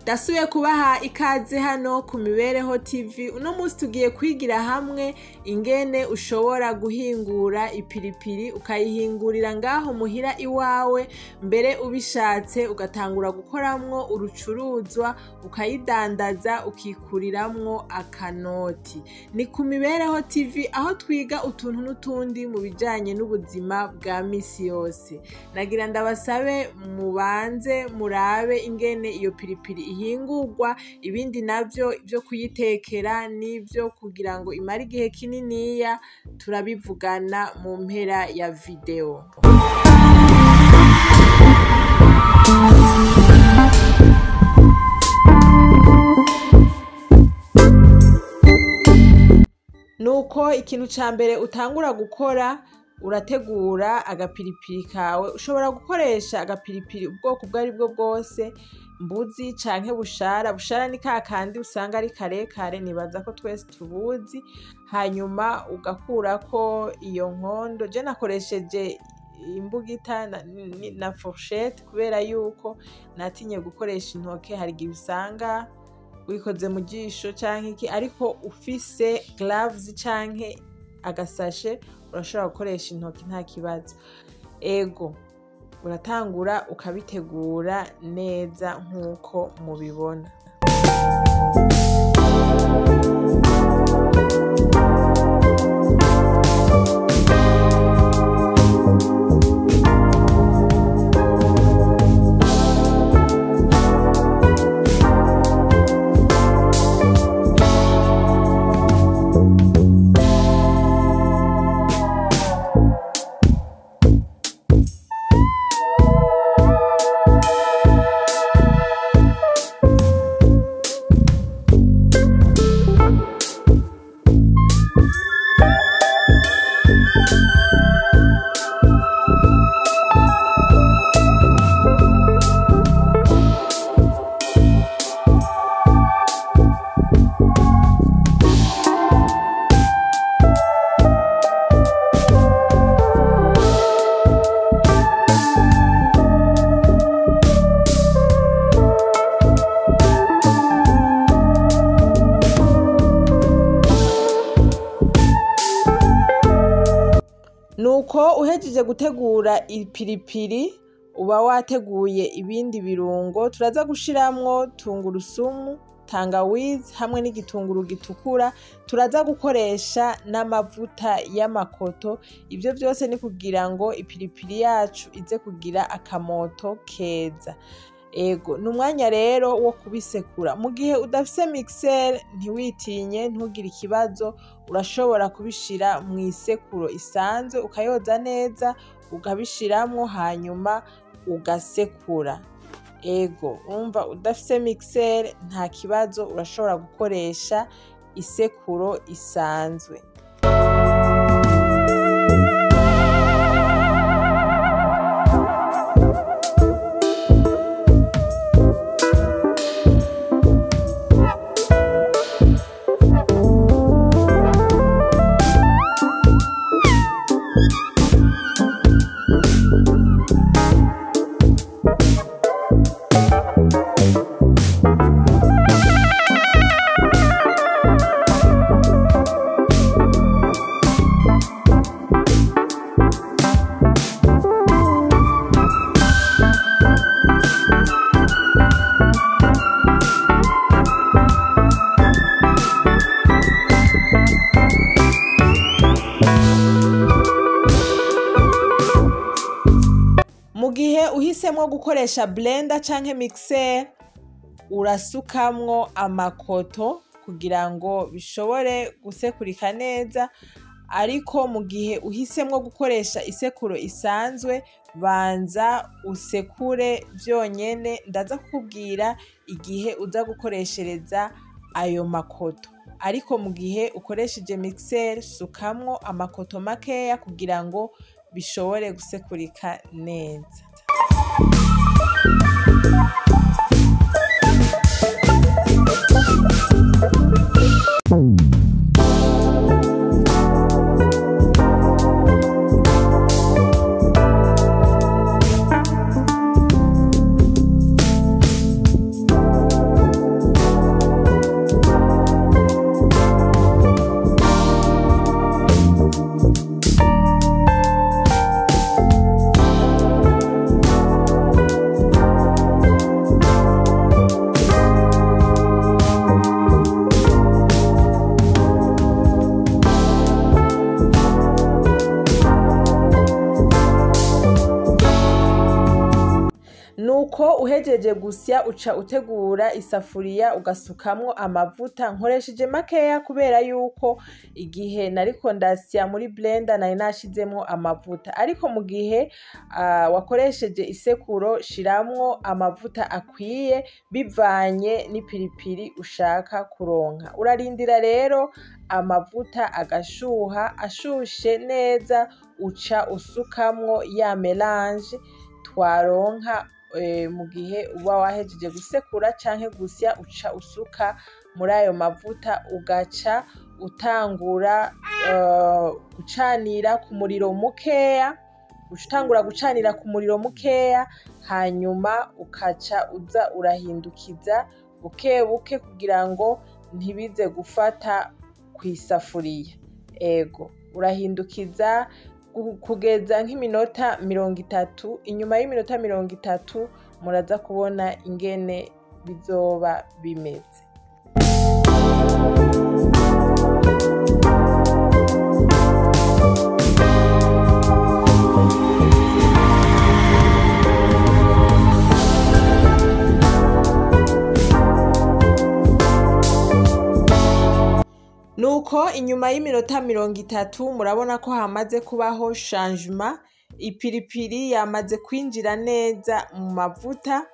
Dasuye kubaha ikaze hano ku Mibereho TV. Uno munsi tugiye kwigira hamwe ingene ushobora guhingura ipilipili ukayihingurira ngaho muhira iwawe, mbere ubishatse ugatangura gukoramwo urucuruzwa ukayidandaza ukikuriramwo akanoti. Ni ku Mibereho TV aho twiga utuntu n'utundi mu bijanye n'ubuzima bwa misi yose. Nagira ndabasabe mubanze murabe ingene iyo pilipili ihingurwa, ibindi navyo byo kuyitekera n'ivyo kugira ngo imare igihe kininiya turabivugana mu mpera ya video. Nuko ikintu ca mbere utangura gukora, urategura agapilipili kawe. Ushobora gukoresha agapilipili ubwoko bwo aribwo bwose, mbuzi canke bushara. Bushara ni kakandi usanga ari karekare, nibaza ko twese tubuzi. Hanyuma ugakurako iyo nkondo. Je nakoresheje imbugita na fourchette kubera yuko natinye gukoresha intoke. Hari igihe usanga wikoze mu jisho canke iki, ariko ufise gloves canke agasashe urashobora gukoresha intoki nta kibazo. Ego uratangura ukabitegura neza nkuko mubibona. Nuko uhejeje gutegura ipilipili uba wateguye ibindi birungo. Turaza gushiramwo tungurusumu, tangawizi hamwe n'igitunguru gitukura. Turaza gukoresha n'amavuta y'amakoto. Ibyo byose ni kugira ngo ipilipili yacu ize kugira akamoto keza. Ego numwanya rero wo kubisekura. Mu gihe udafise mixer ntiwitinye, ntugire ikibazo, urashobora kubishira mu isekuro isanzwe ukayoza neza ukabishiramwo hanyuma ugasekura. Ego umva udafise mixer nta kibazo, urashobora gukoresha isekuro isanzwe. Mugihe uhisemwo gukoresha blender canke mixer, urasukamwo amakoto kugira ngo bishobore gusekurika neza. Ariko mu gihe uhisemwo gukoresha isekuro isanzwe, banza usekure vyonyene. Ndaza kukubwira igihe uza gukoreshereza ayo makoto. Ariko mu gihe ukoresheje mixer, sukamwo amakoto makeya kugira ngo bishobore gusekurika neza. nuko uhejeje gusya uca utegura isafuriya ugasukamwo amavuta. Nkoresheje makeya kubera yuko igihe nariko ndasya muri blender nari nashizemwo amavuta, ariko mu gihe wakoresheje isekuro shiramwo amavuta akwiye bivanye n'ipilipili ushaka kuronka. Urarindira rero amavuta agashuha, ashushe neza uca usukamwo ya melange twaronka mu gihe uba wahejeje gusekura canke gusya, uca usuka muri ayo mavuta ugaca utangura gucanira ku muriro mukeya, gucanira ku muriro mukeya, hanyuma ukaca uza urahindukiza buke buke kugira ngo ntibize gufata kw'isafuriya. Ego urahindukiza kugeza nk'iminota 30. Inyuma y'iminota 30 muraza kubona ingene bizoba bimeze. Nuko inyuma y'iminota 30 murabona ko hamaze kubaho changement, ipilipili yamaze kwinjira neza mu mavuta.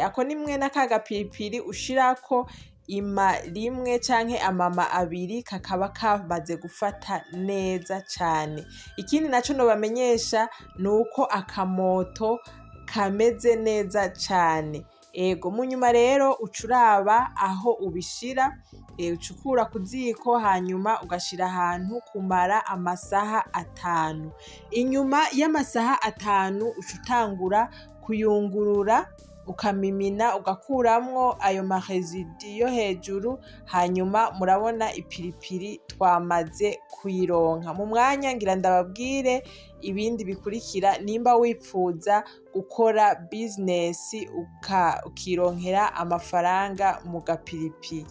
Ako nimwe n'akagapilipili ushirako ima rimwe canke amama abiri kakaba kamaze gufata neza cane. Ikindi naco nobamenyesha nuko akamoto kameze neza cane. Ego munyuma rero ucuraba aho ubishira, ucukura ku ziko hanyuma ugashira ahantu kumara amasaha 5. Inyuma y'amasaha 5 ucutangura kuyungurura, ukamimina ugakuramwo ayo marezidi yo hejuru, hanyuma murabona ipilipili twamaze kuyironka. Mu mwanya ngira ndababwire ibindi bikurikira nimba wipfuza gukora business ukironkera amafaranga mu gapilipili.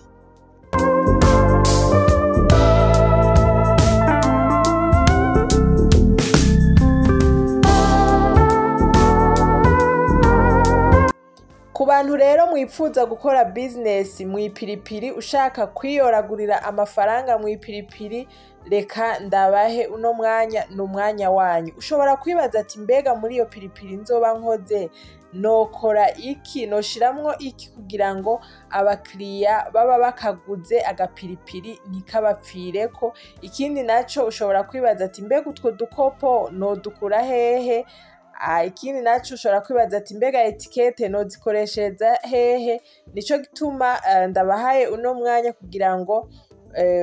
Ku bantu rero mwipfuza gukora business mu ipilipili, ushaka kwiyoragurira amafaranga mu ipilipili, reka ndabahe uno mwanya n'umwanya wanyu. Ushobora kwibaza ati mbega muri iyo pilipili nzoba nkoze nokora iki, noshiramwo iki kugira ngo abakiriya baba bakaguze agapilipili ntikabapfireko. Ikindi naco ushobora kwibaza ati mbega utwo dukopo nodukura hehe. Ikindi naco ushobora kwibaza ati mbega etikete nozikoreshereza hehe. Nico gituma ndabahaye uno mwanya kugira ngo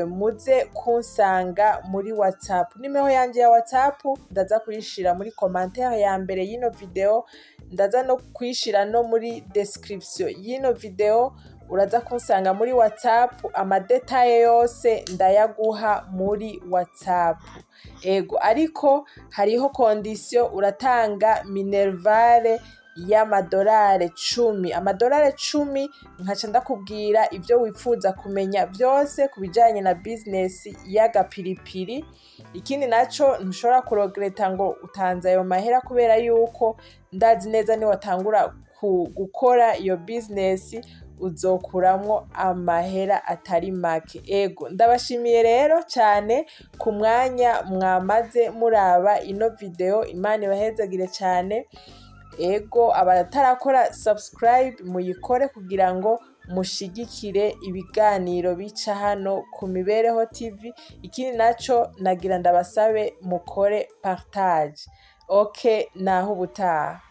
muze kunsanga muri WhatsApp. Nimero yanje ya WhatsApp ndaza kuyishira muri commentaire ya mbere y'ino video, ndaza no kuyishira no muri description y'ino video. Uraza kunsanga muri WhatsApp, amadetaye yose ndayaguha muri WhatsApp. Ego ariko hariho condition, uratanga minervale y'amadolari 10. Amadolari 10 nkaca ndakubwira ivyo wifuza kumenya byose kubijanye na business y'agapilipili. Ikindi naco ntushobora kuregreta ngo utanze ayo mahera, kubera yuko ndazi neza ni watangura gukora iyo business uzokuramwo amahera atari make. Ego ndabashimiye rero cyane ku mwanya mwamaze muraba ino video. Imana ibahezagire cyane. Ego abatarakora subscribe muyikore kugira ngo mushigikire ibiganiro bica hano ku Mibereho TV. Ikindi naco nagira ndabasabe mukore partage. Okay, naho ubutaha.